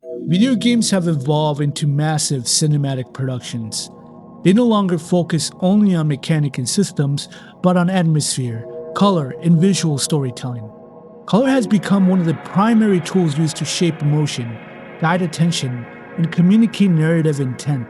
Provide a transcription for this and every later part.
Video games have evolved into massive cinematic productions. They no longer focus only on mechanic and systems, but on atmosphere, color, and visual storytelling. Color has become one of the primary tools used to shape emotion, guide attention, and communicate narrative intent.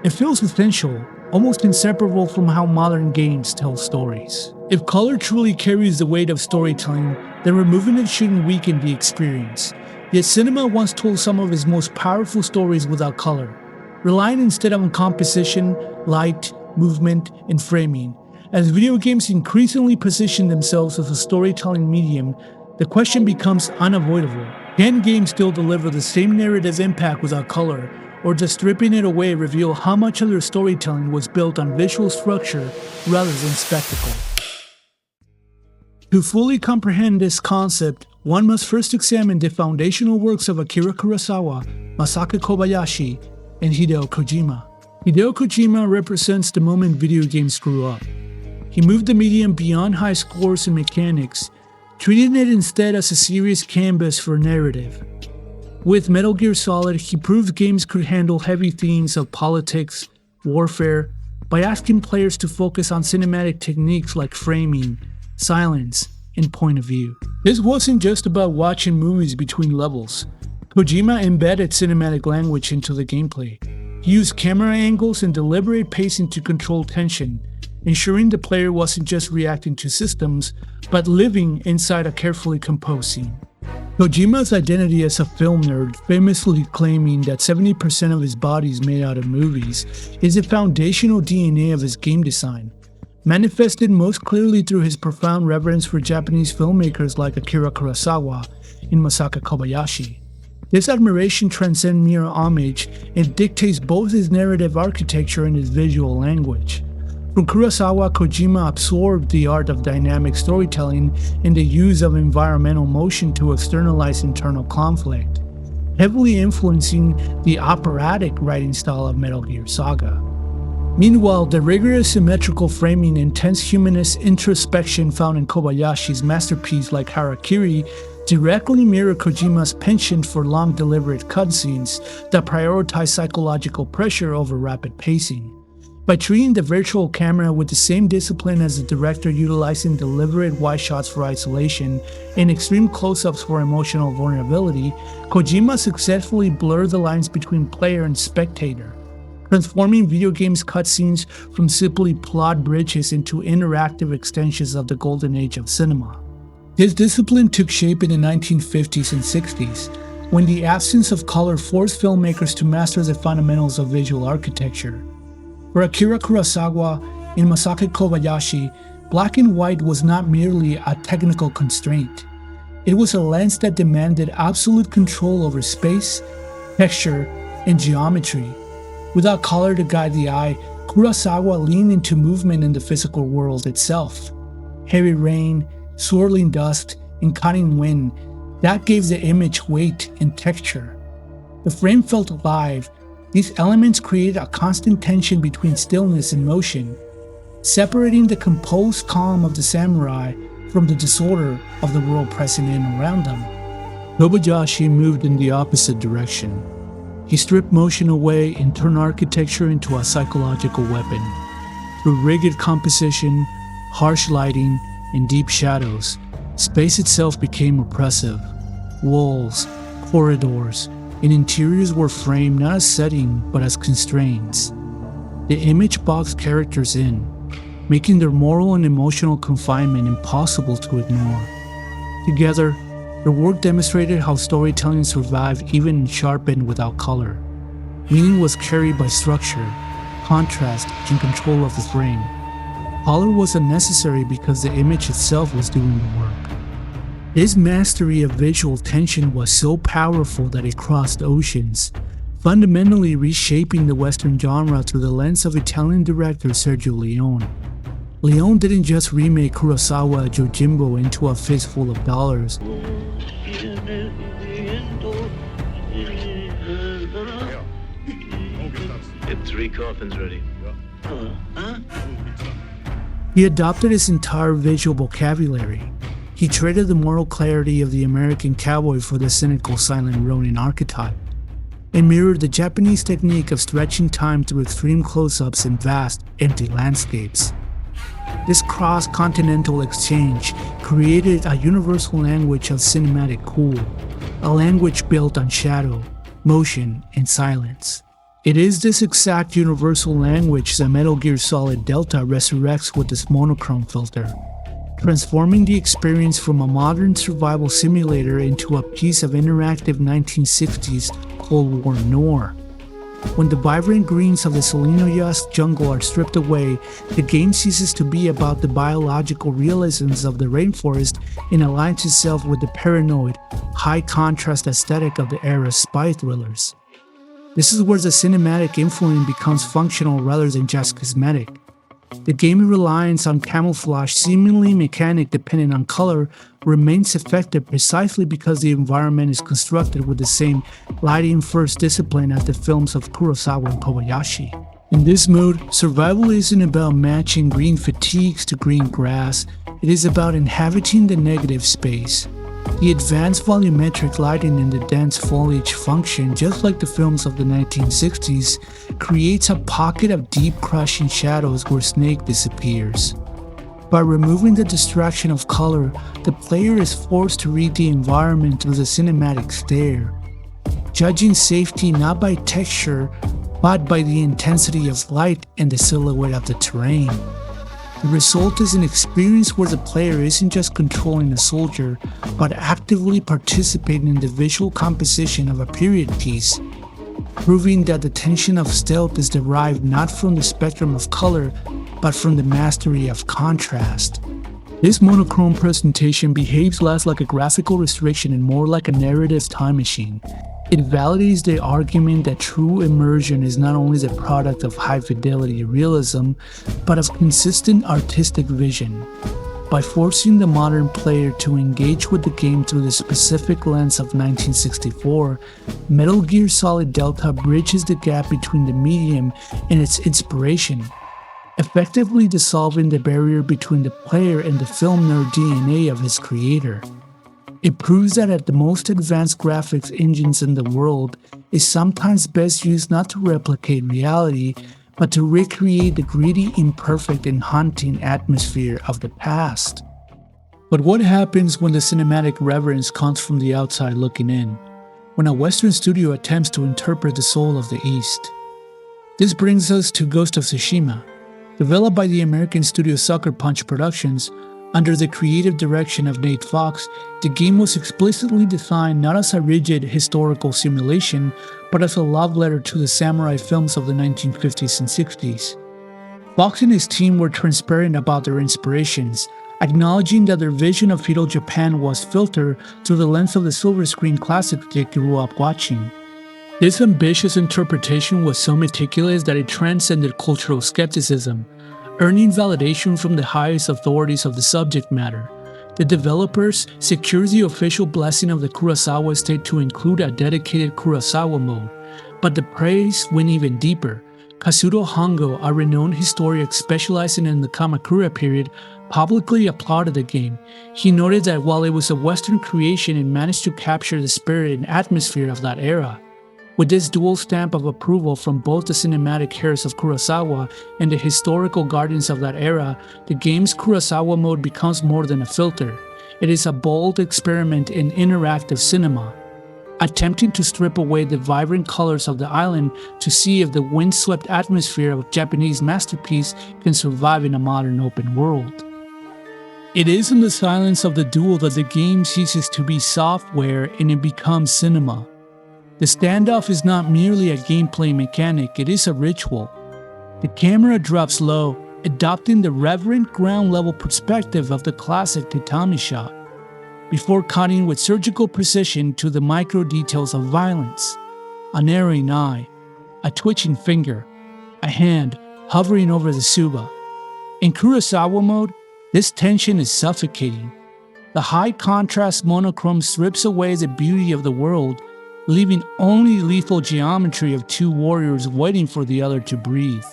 It feels essential, almost inseparable from how modern games tell stories. If color truly carries the weight of storytelling, then removing it shouldn't weaken the experience. Yet cinema once told some of its most powerful stories without color, relying instead on composition, light, movement, and framing. As video games increasingly position themselves as a storytelling medium, the question becomes unavoidable. Can games still deliver the same narrative impact without color, or does stripping it away reveal how much of their storytelling was built on visual structure rather than spectacle? To fully comprehend this concept, one must first examine the foundational works of Akira Kurosawa, Masaki Kobayashi, and Hideo Kojima. Hideo Kojima represents the moment video games grew up. He moved the medium beyond high scores and mechanics, treating it instead as a serious canvas for narrative. With Metal Gear Solid, he proved games could handle heavy themes of politics, warfare, by asking players to focus on cinematic techniques like framing, silence, and point of view. This wasn't just about watching movies between levels. Kojima embedded cinematic language into the gameplay. He used camera angles and deliberate pacing to control tension, ensuring the player wasn't just reacting to systems, but living inside a carefully composed scene. Kojima's identity as a film nerd, famously claiming that 70% of his body is made out of movies, is the foundational DNA of his game design, manifested most clearly through his profound reverence for Japanese filmmakers like Akira Kurosawa and Masaki Kobayashi. This admiration transcends mere homage and dictates both his narrative architecture and his visual language. From Kurosawa, Kojima absorbed the art of dynamic storytelling and the use of environmental motion to externalize internal conflict, heavily influencing the operatic writing style of Metal Gear Saga. Meanwhile, the rigorous symmetrical framing and tense humanist introspection found in Kobayashi's masterpiece like Harakiri directly mirror Kojima's penchant for long deliberate cutscenes that prioritize psychological pressure over rapid pacing. By treating the virtual camera with the same discipline as the director, utilizing deliberate wide shots for isolation and extreme close-ups for emotional vulnerability, Kojima successfully blurred the lines between player and spectator, transforming video games cutscenes from simply plot bridges into interactive extensions of the golden age of cinema. This discipline took shape in the 1950s and 60s, when the absence of color forced filmmakers to master the fundamentals of visual architecture. For Akira Kurosawa and Masaki Kobayashi, black and white was not merely a technical constraint. It was a lens that demanded absolute control over space, texture, and geometry. Without color to guide the eye, Kurosawa leaned into movement in the physical world itself. Heavy rain, swirling dust, and cutting wind, that gave the image weight and texture. The frame felt alive. These elements created a constant tension between stillness and motion, separating the composed calm of the samurai from the disorder of the world pressing in around them. Kobayashi moved in the opposite direction. He stripped motion away and turned architecture into a psychological weapon. Through rigid composition, harsh lighting, and deep shadows, space itself became oppressive. Walls, corridors, and interiors were framed not as setting but as constraints. The image boxed characters in, making their moral and emotional confinement impossible to ignore. Together, their work demonstrated how storytelling survived even in sharpened without color. Meaning was carried by structure, contrast, and control of the frame. Color was unnecessary because the image itself was doing the work. His mastery of visual tension was so powerful that it crossed oceans, fundamentally reshaping the Western genre through the lens of Italian director Sergio Leone. Leone didn't just remake Kurosawa Yojimbo into a fistful of dollars. Get 3 coffins ready. He adopted his entire visual vocabulary. He traded the moral clarity of the American cowboy for the cynical silent Ronin archetype. and mirrored the Japanese technique of stretching time through extreme close-ups in vast, empty landscapes. This cross-continental exchange created a universal language of cinematic cool, a language built on shadow, motion, and silence. It is this exact universal language that Metal Gear Solid Delta resurrects with its monochrome filter, transforming the experience from a modern survival simulator into a piece of interactive 1960s Cold War noir. When the vibrant greens of the Selenoyas jungle are stripped away, the game ceases to be about the biological realisms of the rainforest and aligns itself with the paranoid, high-contrast aesthetic of the era's spy thrillers. This is where the cinematic influence becomes functional rather than just cosmetic. The game's reliance on camouflage, seemingly mechanic dependent on color, remains effective precisely because the environment is constructed with the same lighting-first discipline as the films of Kurosawa and Kobayashi. In this mode, survival isn't about matching green fatigues to green grass, it is about inhabiting the negative space. The advanced volumetric lighting and the dense foliage function, just like the films of the 1960s, creates a pocket of deep crushing shadows where Snake disappears. By removing the distraction of color, the player is forced to read the environment through the cinematic stare, judging safety not by texture, but by the intensity of light and the silhouette of the terrain. The result is an experience where the player isn't just controlling a soldier, but actively participating in the visual composition of a period piece, proving that the tension of stealth is derived not from the spectrum of color, but from the mastery of contrast. This monochrome presentation behaves less like a graphical restriction and more like a narrative time machine. It validates the argument that true immersion is not only the product of high-fidelity realism, but of consistent artistic vision. By forcing the modern player to engage with the game through the specific lens of 1964, Metal Gear Solid Delta bridges the gap between the medium and its inspiration, effectively dissolving the barrier between the player and the film nerd DNA of his creator. It proves that at the most advanced graphics engines in the world is sometimes best used not to replicate reality, but to recreate the gritty, imperfect, and haunting atmosphere of the past. But what happens when the cinematic reverence comes from the outside looking in? When a Western studio attempts to interpret the soul of the East? This brings us to Ghost of Tsushima. Developed by the American studio Sucker Punch Productions, under the creative direction of Nate Fox, the game was explicitly designed not as a rigid historical simulation, but as a love letter to the samurai films of the 1950s and 60s. Fox and his team were transparent about their inspirations, acknowledging that their vision of feudal Japan was filtered through the lens of the silver screen classics they grew up watching. This ambitious interpretation was so meticulous that it transcended cultural skepticism, earning validation from the highest authorities of the subject matter. The developers secured the official blessing of the Kurosawa estate to include a dedicated Kurosawa mode, but the praise went even deeper. Kazuto Hongo, a renowned historian specializing in the Kamakura period, publicly applauded the game. He noted that while it was a Western creation, it managed to capture the spirit and atmosphere of that era. With this dual stamp of approval from both the cinematic heirs of Kurosawa and the historical guardians of that era, the game's Kurosawa mode becomes more than a filter. It is a bold experiment in interactive cinema, attempting to strip away the vibrant colors of the island to see if the windswept atmosphere of a Japanese masterpiece can survive in a modern open world. It is in the silence of the duel that the game ceases to be software and it becomes cinema. The standoff is not merely a gameplay mechanic, it is a ritual. The camera drops low, adopting the reverent ground-level perspective of the classic tatami shot, before cutting with surgical precision to the micro-details of violence. A narrowing eye, a twitching finger, a hand hovering over the tsuba. In Kurosawa mode, this tension is suffocating. The high-contrast monochrome strips away the beauty of the world, leaving only lethal geometry of two warriors waiting for the other to breathe.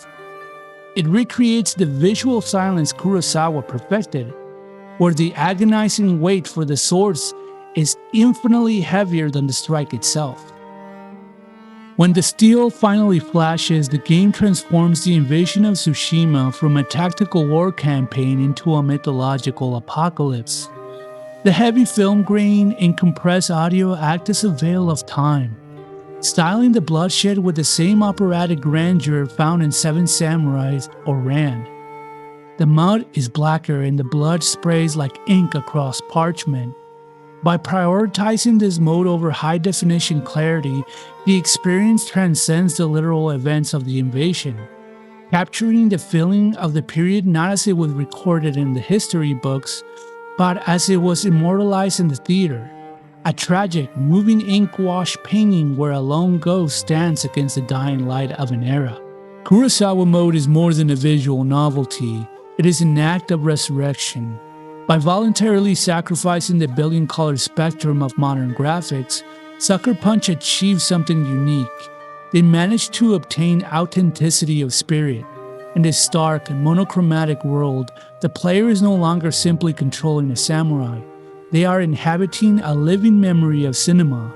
It recreates the visual silence Kurosawa perfected, where the agonizing weight for the swords is infinitely heavier than the strike itself. When the steel finally flashes, the game transforms the invasion of Tsushima from a tactical war campaign into a mythological apocalypse. The heavy film grain and compressed audio act as a veil of time, styling the bloodshed with the same operatic grandeur found in Seven Samurais or Rand. The mud is blacker and the blood sprays like ink across parchment. By prioritizing this mode over high-definition clarity, the experience transcends the literal events of the invasion, capturing the feeling of the period not as it was recorded in the history books, but as it was immortalized in the theater. A tragic, moving ink-wash painting where a lone ghost stands against the dying light of an era. Kurosawa mode is more than a visual novelty, it is an act of resurrection. By voluntarily sacrificing the billion-color spectrum of modern graphics, Sucker Punch achieved something unique. They managed to obtain authenticity of spirit. In this stark and monochromatic world, the player is no longer simply controlling a samurai. They are inhabiting a living memory of cinema.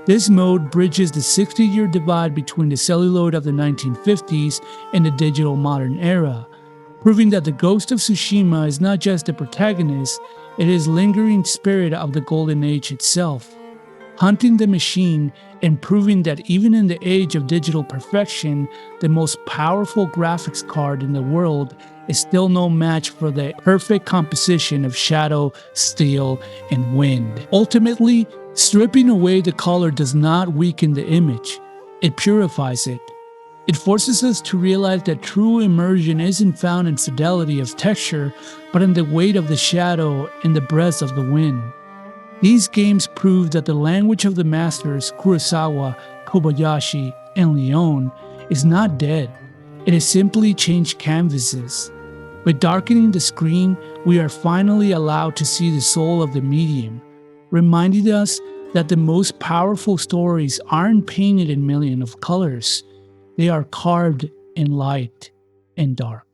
This mode bridges the 60-year divide between the celluloid of the 1950s and the digital modern era, proving that the Ghost of Tsushima is not just the protagonist, it is lingering spirit of the Golden Age itself, hunting the machine and proving that even in the age of digital perfection, the most powerful graphics card in the world is still no match for the perfect composition of shadow, steel, and wind. Ultimately, stripping away the color does not weaken the image, it purifies it. It forces us to realize that true immersion isn't found in fidelity of texture, but in the weight of the shadow and the breath of the wind. These games prove that the language of the masters Kurosawa, Kobayashi, and Leone is not dead. It has simply changed canvases. By darkening the screen, we are finally allowed to see the soul of the medium, reminding us that the most powerful stories aren't painted in millions of colors. They are carved in light and dark.